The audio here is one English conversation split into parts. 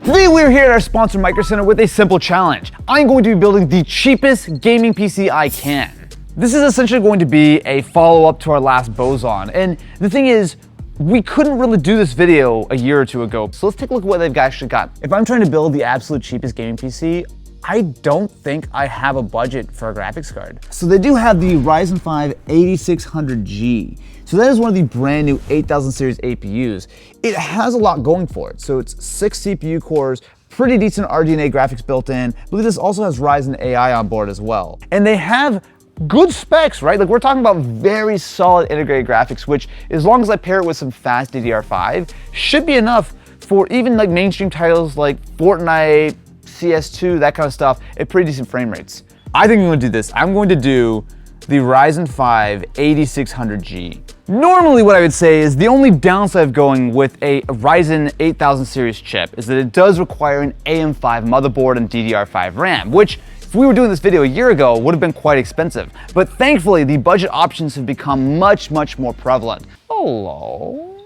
Today we're here at our sponsor Micro Center with a simple challenge. I'm going to be building the cheapest gaming PC I can. This is essentially going to be a follow-up to our last Boson, and the thing is, we couldn't really do this video a year or two ago, so let's take a look at what they've actually got. If I'm trying to build the absolute cheapest gaming PC, I don't think I have a budget for a graphics card. So they do have the Ryzen 5 8600G. So that is one of the brand new 8000 series APUs. It has a lot going for it. So it's 6 CPU cores, pretty decent RDNA graphics built in. I believe this also has Ryzen AI on board as well. And they have good specs, right? Like we're talking about very solid integrated graphics, which as long as I pair it with some fast DDR5, should be enough for even like mainstream titles like Fortnite, CS2, that kind of stuff at pretty decent frame rates. I think I'm gonna do this. I'm going to do the Ryzen 5 8600G. Normally what I would say is the only downside of going with a Ryzen 8000 series chip is that it does require an AM5 motherboard and DDR5 RAM, which if we were doing this video a year ago would have been quite expensive. But thankfully the budget options have become much more prevalent. Hello?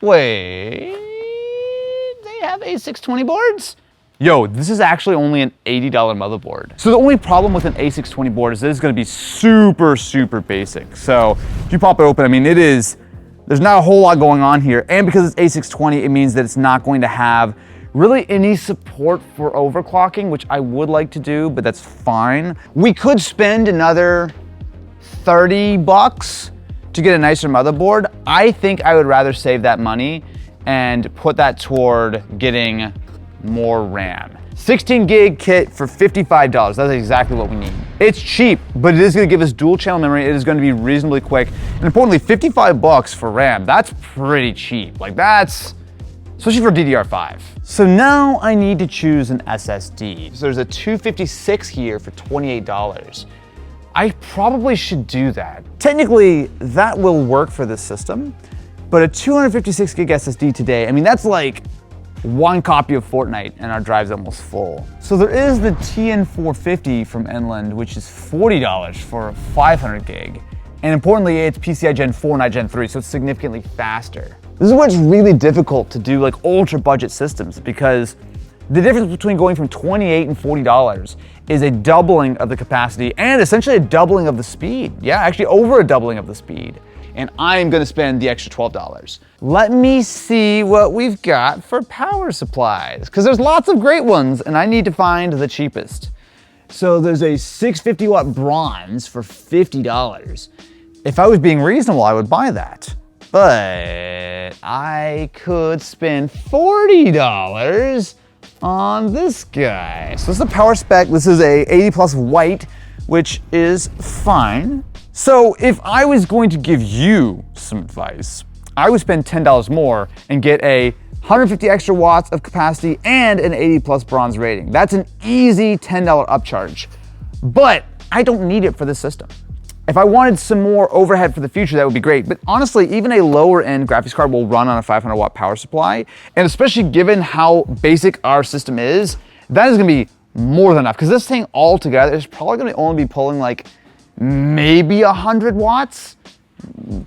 Wait, they have A620 boards? Yo, this is actually only an $80 motherboard. So the only problem with an A620 board is that it's gonna be super basic. So if you pop it open, I mean, there's not a whole lot going on here. And because it's A620, it means that it's not going to have really any support for overclocking, which I would like to do, but that's fine. We could spend another 30 bucks to get a nicer motherboard. I think I would rather save that money and put that toward getting more RAM. 16 gig kit for $55. That's exactly what we need. It's cheap, but it is gonna give us dual channel memory. It is gonna be reasonably quick. And importantly, 55 bucks for RAM. That's pretty cheap. Like that's, especially for DDR5. So now I need to choose an SSD. So there's a 256 here for $28. I probably should do that. Technically, that will work for this system, but a 256 gig SSD today, I mean, that's like one copy of Fortnite and our drive's almost full. So there is the TN450 from Inland, which is $40 for 500 gig. And importantly, it's PCI Gen 4, not Gen 3, so it's significantly faster. This is where it's really difficult to do like ultra budget systems, because the difference between going from $28 and $40 is a doubling of the capacity and essentially a doubling of the speed. Yeah, actually over a doubling of the speed. And I'm gonna spend the extra $12. Let me see what we've got for power supplies, because there's lots of great ones and I need to find the cheapest. So there's a 650 watt bronze for $50. If I was being reasonable, I would buy that. But I could spend $40 on this guy. So this is the power spec. This is a 80 plus white, which is fine. So if I was going to give you some advice, I would spend $10 more and get a 150 extra watts of capacity and an 80 plus bronze rating. That's an easy $10 upcharge, but I don't need it for this system. If I wanted some more overhead for the future, that would be great. But honestly, even a lower end graphics card will run on a 500 watt power supply. And especially given how basic our system is, that is gonna be more than enough. Because this thing all together is probably gonna only be pulling like maybe 100 watts.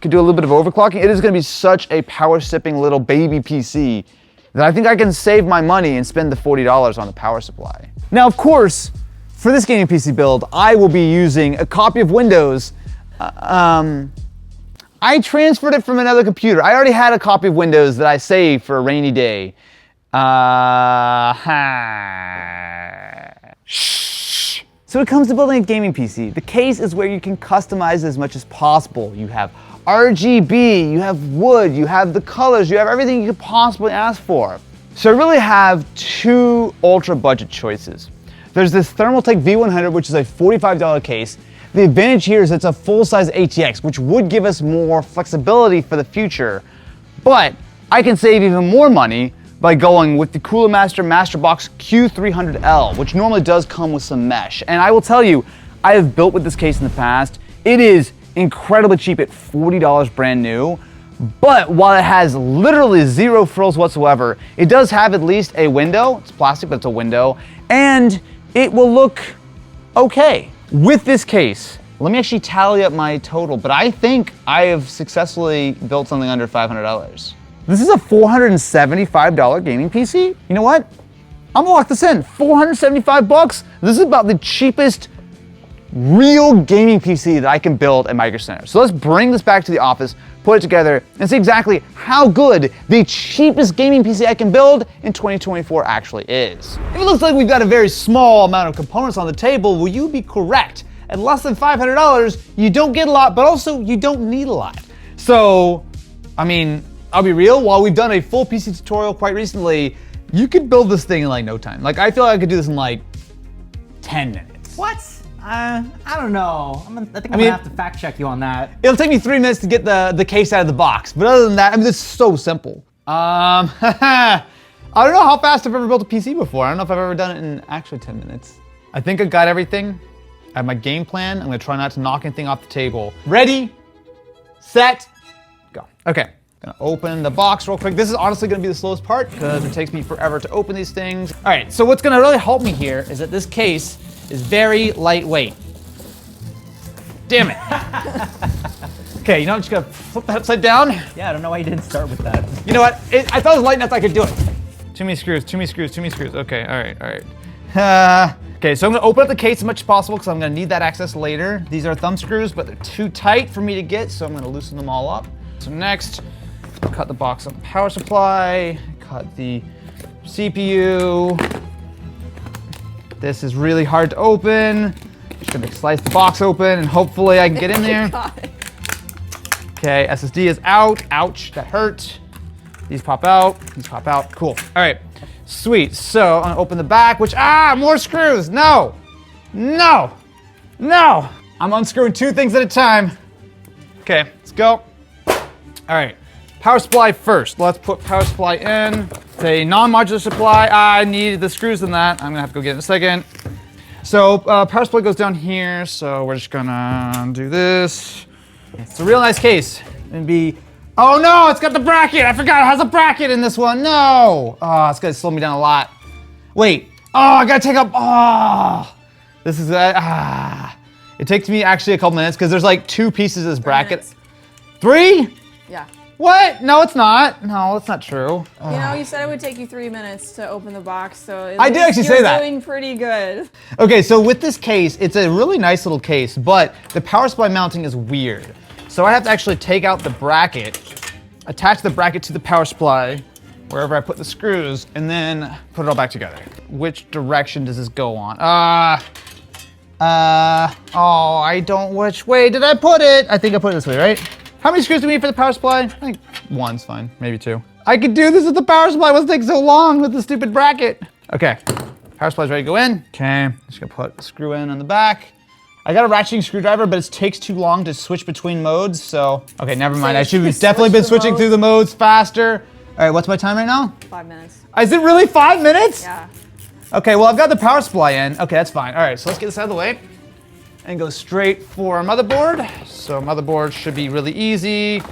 Could do a little bit of overclocking. It is gonna be such a power sipping little baby PC that I think I can save my money and spend the $40 on the power supply. Now, of course, for this gaming PC build, I will be using a copy of Windows. I transferred it from another computer. I already had a copy of Windows that I saved for a rainy day. Shh. So when it comes to building a gaming PC, the case is where you can customize as much as possible. You have RGB, you have wood, you have the colors, you have everything you could possibly ask for. So I really have two ultra budget choices. There's this Thermaltake V100, which is a $45 case. The advantage here is it's a full-size ATX, which would give us more flexibility for the future. But I can save even more money by going with the Cooler Master Masterbox Q300L, which normally does come with some mesh. And I will tell you, I have built with this case in the past. It is incredibly cheap at $40 brand new. But while it has literally zero frills whatsoever, it does have at least a window. It's plastic, but it's a window. And it will look okay. With this case, let me actually tally up my total, but I think I have successfully built something under $500. This is a $475 gaming PC. You know what? I'm gonna lock this in. 475 bucks. This is about the cheapest real gaming PC that I can build at Micro Center. So let's bring this back to the office, put it together, and see exactly how good the cheapest gaming PC I can build in 2024 actually is. If it looks like we've got a very small amount of components on the table, will you be correct? At less than $500, you don't get a lot, but also you don't need a lot. So, I mean, I'll be real, while we've done a full PC tutorial quite recently, you could build this thing in like no time. Like, I feel like I could do this in like 10 minutes. What? I don't know. I think I'm gonna have to fact check you on that. It'll take me 3 minutes to get the case out of the box, but other than that, I mean, it's so simple. I don't know how fast I've ever built a PC before. I don't know if I've ever done it in actually 10 minutes. I think I got everything. I have my game plan. I'm gonna try not to knock anything off the table. Ready, set, go. Okay, gonna open the box real quick. This is honestly gonna be the slowest part because it takes me forever to open these things. All right, so what's gonna really help me here is that this case is very lightweight. Damn it. Okay, you know, I'm just gonna flip that upside down. Yeah, I don't know why you didn't start with that. You know what? I thought it was light enough I could do it. Too many screws, too many screws, too many screws. Okay, all right. Okay, so I'm gonna open up the case as much as possible because I'm gonna need that access later. These are thumb screws, but they're too tight for me to get, so I'm gonna loosen them all up. So next, cut the box on the power supply, cut the CPU. This is really hard to open. Just gonna slice the box open and hopefully I can get in there. Okay, SSD is out. Ouch, that hurt. These pop out, these pop out. Cool. All right, sweet. So I'm gonna open the back, which, more screws. No, no, no. I'm unscrewing 2 things at a time. Okay, let's go. All right, power supply first. Let's put power supply in. It's a non-modular supply. I need the screws in that. I'm gonna have to go get it in a second. So power supply goes down here. So we're just gonna do this. It's a real nice case. And be, oh no, it's got the bracket. I forgot it has a bracket in this one. No. Oh, it's gonna slow me down a lot. Wait. Oh, I gotta take up. Oh, this is It takes me actually a couple minutes because there's like 2 pieces of this bracket. 3? Yeah. What? No, it's not. No, that's not true. You know, you said it would take you 3 minutes to open the box, so I did actually say that. You're doing pretty good. Okay, so with this case, it's a really nice little case, but the power supply mounting is weird. So I have to actually take out the bracket, attach the bracket to the power supply, wherever I put the screws, and then put it all back together. Which direction does this go on? Which way did I put it? I think I put it this way, right? How many screws do we need for the power supply? I think 1's fine, maybe 2. I could do this with the power supply. What's taking so long with the stupid bracket? Okay, power supply's ready to go in. Okay, just gonna put a screw in on the back. I got a ratcheting screwdriver, but it takes too long to switch between modes, so. Okay, never mind. I should have definitely been switching through the modes faster. All right, what's my time right now? 5 minutes. Is it really 5 minutes? Yeah. Okay, well, I've got the power supply in. Okay, that's fine. All right, so let's get this out of the way and go straight for our motherboard. So motherboard should be really easy.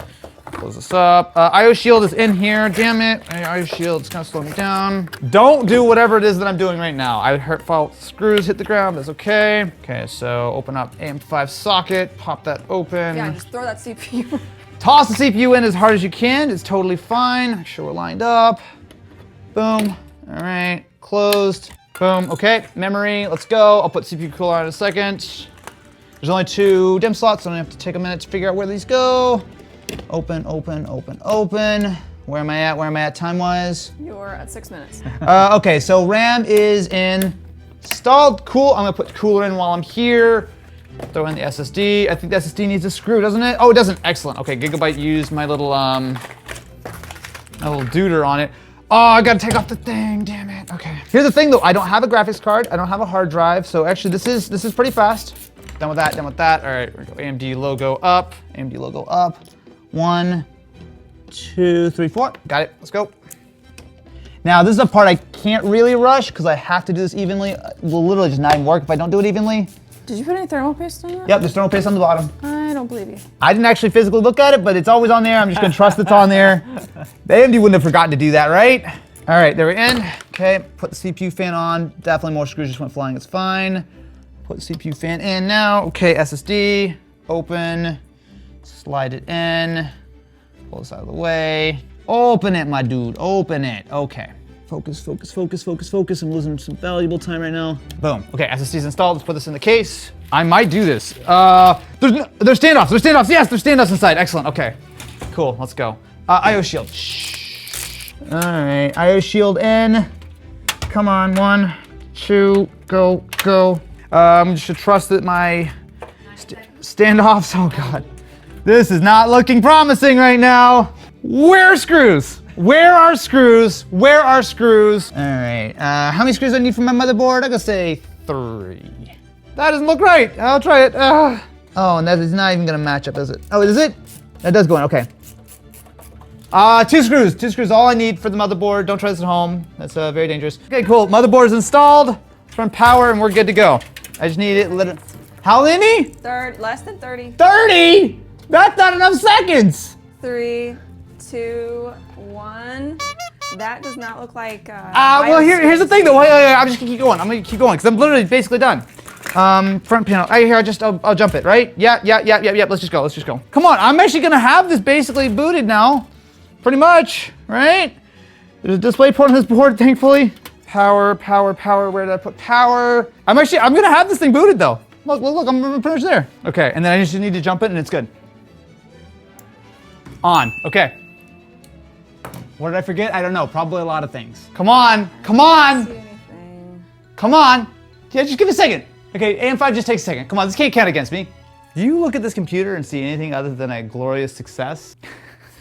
Close this up. IO shield is in here. Damn it. IO shield is kind of slowing me down. Don't do whatever it is that I'm doing right now. I felt screws hit the ground. That's okay. Okay, so open up AM5 socket. Pop that open. Yeah, just throw that CPU. Toss the CPU in as hard as you can. It's totally fine. Make sure we're lined up. Boom. All right. Closed. Boom. Okay. Memory. Let's go. I'll put CPU cooler on in a second. There's only 2 DIMM slots, so I have to take a minute to figure out where these go. Open, open, open, open. Where am I at? Where am I at time-wise? You're at 6 minutes. Okay, so RAM is installed. Cool. I'm gonna put cooler in while I'm here. Throw in the SSD. I think the SSD needs a screw, doesn't it? Oh, it doesn't. Excellent. Okay, Gigabyte used my little duder on it. Oh, I gotta take off the thing. Damn it. Okay. Here's the thing, though. I don't have a graphics card. I don't have a hard drive. So actually, this is pretty fast. Done with that. Done with that. All right. We're gonna go AMD logo up. AMD logo up. 1, 2, 3, 4. Got it. Let's go. Now, this is a part I can't really rush because I have to do this evenly. It will literally just not even work if I don't do it evenly. Did you put any thermal paste on that? Yep, there's thermal paste on the bottom. I don't believe you. I didn't actually physically look at it, but it's always on there. I'm just gonna trust it's on there. The AMD wouldn't have forgotten to do that, right? All right, there we're in. Okay, put the CPU fan on. Definitely more screws just went flying, it's fine. Put the CPU fan in now. Okay, SSD, open, slide it in, pull this out of the way. Open it, my dude, open it, okay. Focus, focus, focus, focus, focus. I'm losing some valuable time right now. Boom. Okay, SSD's installed. Let's put this in the case. I might do this. There's standoffs. There's standoffs. Yes, there's standoffs inside. Excellent. Okay. Cool. Let's go. IO shield. Shh. All right. IO shield in. Come on. 1, 2, go, go. I'm just to trust that my standoffs. Oh God. This is not looking promising right now. Where are screws? Where are screws? Where are screws? All right, how many screws do I need for my motherboard? I'm gonna say 3. That doesn't look right. I'll try it. Oh, and that is not even gonna match up, is it? Oh, is it? That does go in, okay. 2 screws, 2 screws, all I need for the motherboard. Don't try this at home. That's very dangerous. Okay, cool, motherboard is installed. Let's run power and we're good to go. I just need it literally. How many? Less than 30. 30? That's not enough seconds. 3, 2, 1. That does not look like. Well, here's the thing though. Wait, I'm just gonna keep going. I'm gonna keep going because I'm literally basically done. Front panel. I'll jump it, right? Yeah. Let's just go. Let's just go. Come on. I'm actually gonna have this basically booted now, pretty much, right? There's a display port on this board, thankfully. Power. Where did I put power? I'm gonna have this thing booted though. Look. I'm pretty much there. Okay, and then I just need to jump it, and it's good. On. Okay. What did I forget? I don't know. Probably a lot of things. Come on. Come on. See anything. Come on. Yeah, just give it a second. Okay, AM5 just takes a second. Come on, this can't count against me. Do you look at this computer and see anything other than a glorious success?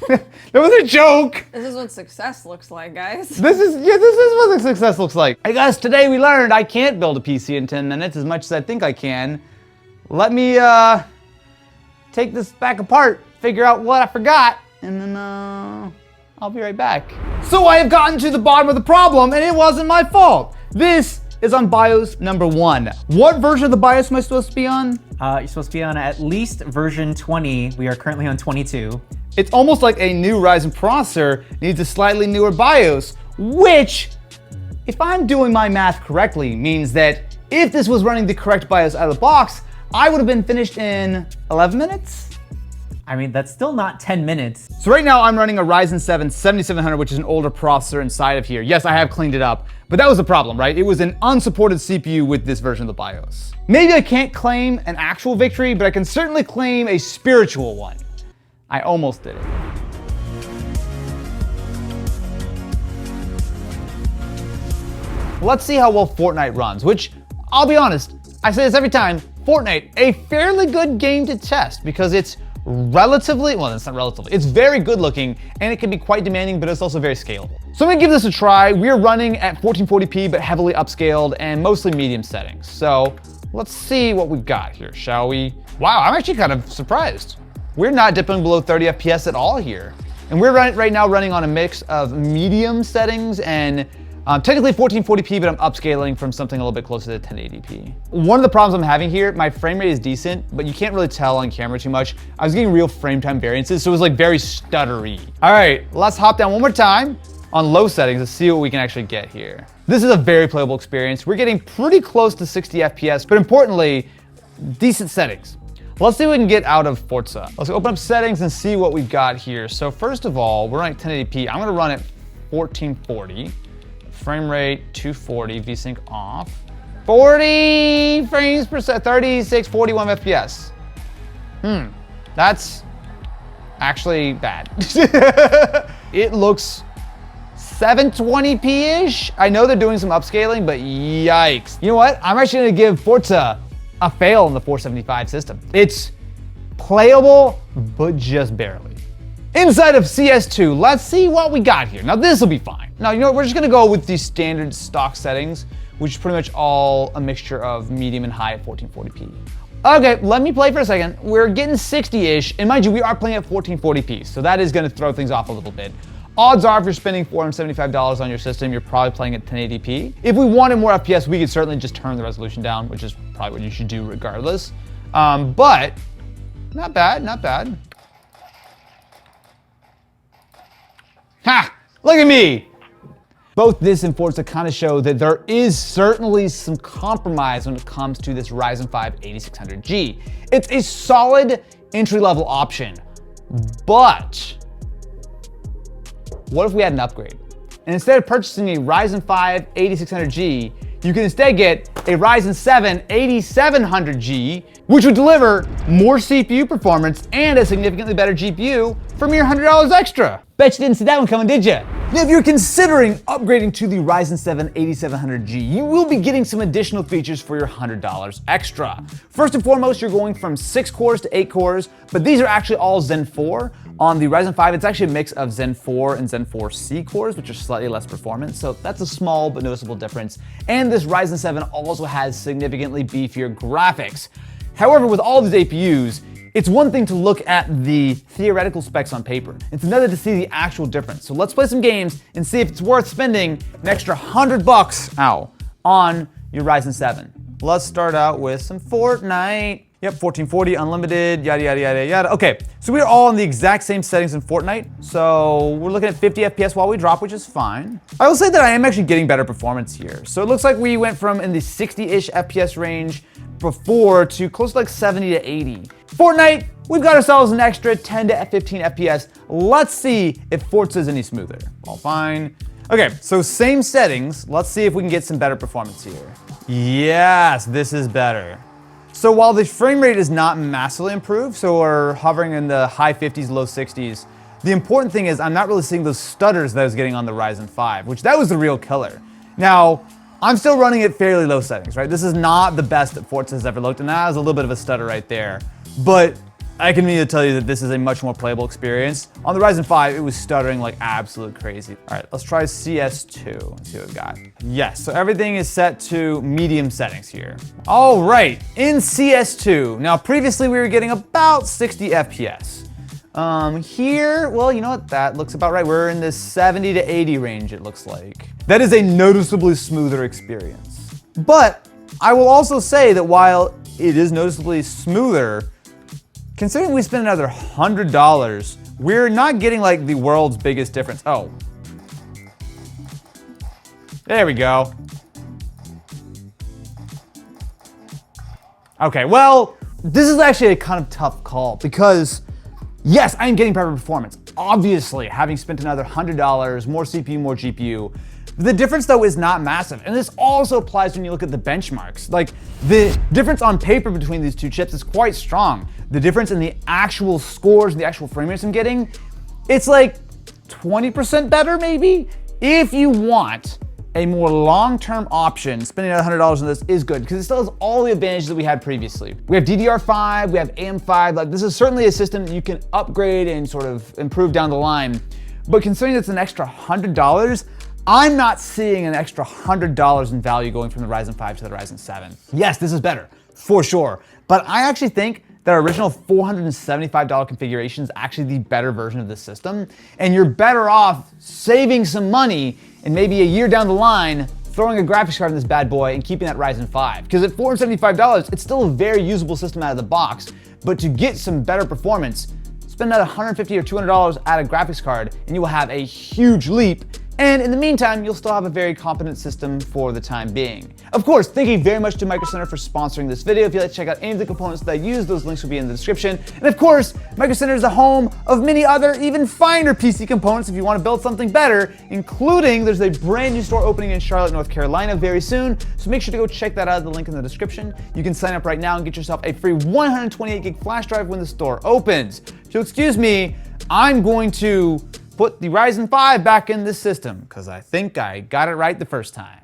That was a joke. This is what success looks like, guys. This is what the success looks like. Hey guys, today we learned I can't build a PC in 10 minutes as much as I think I can. Let me take this back apart, figure out what I forgot, and then I'll be right back. So I have gotten to the bottom of the problem, and it wasn't my fault. This is on BIOS number 1. What version of the BIOS am I supposed to be on? You're supposed to be on at least version 20. We are currently on 22. It's almost like a new Ryzen processor needs a slightly newer BIOS, which, if I'm doing my math correctly, means that if this was running the correct BIOS out of the box, I would have been finished in 11 minutes? I mean, that's still not 10 minutes. So right now I'm running a Ryzen 7 7700, which is an older processor inside of here. Yes, I have cleaned it up, but that was the problem, right? It was an unsupported CPU with this version of the BIOS. Maybe I can't claim an actual victory, but I can certainly claim a spiritual one. I almost did it. Let's see how well Fortnite runs, which, I'll be honest, I say this every time, Fortnite, a fairly good game to test because it's relatively, well, it's not relatively, it's very good looking and it can be quite demanding, but it's also very scalable. So I'm gonna give this a try. We're running at 1440p, but heavily upscaled and mostly medium settings. So let's see what we've got here, shall we? Wow, I'm actually kind of surprised. We're not dipping below 30 FPS at all here. And we're right now running on a mix of medium settings and technically 1440p, but I'm upscaling from something a little bit closer to 1080p. One of the problems I'm having here, my frame rate is decent, but you can't really tell on camera too much. I was getting real frame time variances, so it was like very stuttery. All right, let's hop down one more time on low settings to see what we can actually get here. This is a very playable experience. We're getting pretty close to 60 FPS, but importantly, decent settings. Let's see what we can get out of Forza. Let's open up settings and see what we've got here. So first of all, we're running 1080p. I'm gonna run at 1440. Frame rate 240, VSync off. 40 frames per second, 36, 41 FPS. That's actually bad. It looks 720p-ish. I know they're doing some upscaling, but yikes. You know what? I'm actually gonna give Forza a fail on the 475 system. It's playable, but just barely. Inside of CS2, let's see what we got here. Now this will be fine. Now, you know what, we're just gonna go with the standard stock settings, which is pretty much all a mixture of medium and high at 1440p. Okay, let me play for a second. We're getting 60-ish, and mind you, we are playing at 1440p, so that is gonna throw things off a little bit. Odds are if you're spending $475 on your system, you're probably playing at 1080p. If we wanted more FPS, we could certainly just turn the resolution down, which is probably what you should do regardless. But not bad, not bad. Ha! Look at me! Both this and Forza kind of show that there is certainly some compromise when it comes to this Ryzen 5 8600G. It's a solid entry-level option, but what if we had an upgrade? And instead of purchasing a Ryzen 5 8600G, you can instead get a Ryzen 7 8700G, which would deliver more CPU performance and a significantly better GPU for mere $100 extra. Bet you didn't see that one coming, did you? Now, if you're considering upgrading to the Ryzen 7 8700G, you will be getting some additional features for your $100 extra. First and foremost, you're going from 6 cores to 8 cores, but these are actually all Zen 4. On the Ryzen 5, it's actually a mix of Zen 4 and Zen 4C cores, which are slightly less performance, so that's a small but noticeable difference. And this Ryzen 7 also has significantly beefier graphics. However, with all these APUs, it's one thing to look at the theoretical specs on paper. It's another to see the actual difference. So let's play some games and see if it's worth spending an extra $100 on your Ryzen 7. Let's start out with some Fortnite. Yep, 1440, unlimited, yada, yada, yada, yada. Okay, so we're all in the exact same settings in Fortnite. So we're looking at 50 FPS while we drop, which is fine. I will say that I am actually getting better performance here. So it looks like we went from in the 60-ish FPS range before to close to like 70 to 80. Fortnite, we've got ourselves an extra 10 to 15 FPS. Let's see if Forza is any smoother. All fine. Okay, so same settings. Let's see if we can get some better performance here. Yes, this is better. So while the frame rate is not massively improved, so we're hovering in the high 50s, low 60s, the important thing is I'm not really seeing those stutters that I was getting on the Ryzen 5, which that was the real killer. Now, I'm still running at fairly low settings, right? This is not the best that Forza has ever looked, and that has a little bit of a stutter right there. But I can immediately tell you that this is a much more playable experience. On the Ryzen 5, it was stuttering like absolute crazy. All right, let's try CS2 and see what we've got. Yes, so everything is set to medium settings here. All right, in CS2, now previously we were getting about 60 FPS. Here, well, you know what, that looks about right. We're in the 70 to 80 range, it looks like. That is a noticeably smoother experience. But I will also say that while it is noticeably smoother, considering we spent another $100, we're not getting like the world's biggest difference. Oh. There we go. Okay, well, this is actually a kind of tough call because yes, I am getting better performance. Obviously, having spent another $100, more CPU, more GPU. The difference though is not massive. And this also applies when you look at the benchmarks. Like the difference on paper between these two chips is quite strong. The difference in the actual scores and the actual frame rates I'm getting, it's like 20% better maybe. If you want a more long-term option, spending $100 on this is good because it still has all the advantages that we had previously. We have DDR5, we have AM5, like this is certainly a system that you can upgrade and sort of improve down the line. But considering it's an extra $100, I'm not seeing an extra $100 in value going from the Ryzen 5 to the Ryzen 7. Yes, this is better, for sure. But I actually think that our original $475 configuration is actually the better version of this system. And you're better off saving some money and maybe a year down the line, throwing a graphics card in this bad boy and keeping that Ryzen 5. Because at $475, it's still a very usable system out of the box. But to get some better performance, spend another $150 or $200 at a graphics card and you will have a huge leap. And in the meantime, you'll still have a very competent system for the time being. Of course, thank you very much to Micro Center for sponsoring this video. If you'd like to check out any of the components that I use, those links will be in the description. And of course, Micro Center is the home of many other even finer PC components if you want to build something better, including there's a brand new store opening in Charlotte, North Carolina very soon. So make sure to go check that out, the link in the description. You can sign up right now and get yourself a free 128 gig flash drive when the store opens. If you'll excuse me, I'm going to put the Ryzen 5 back in this system because I think I got it right the first time.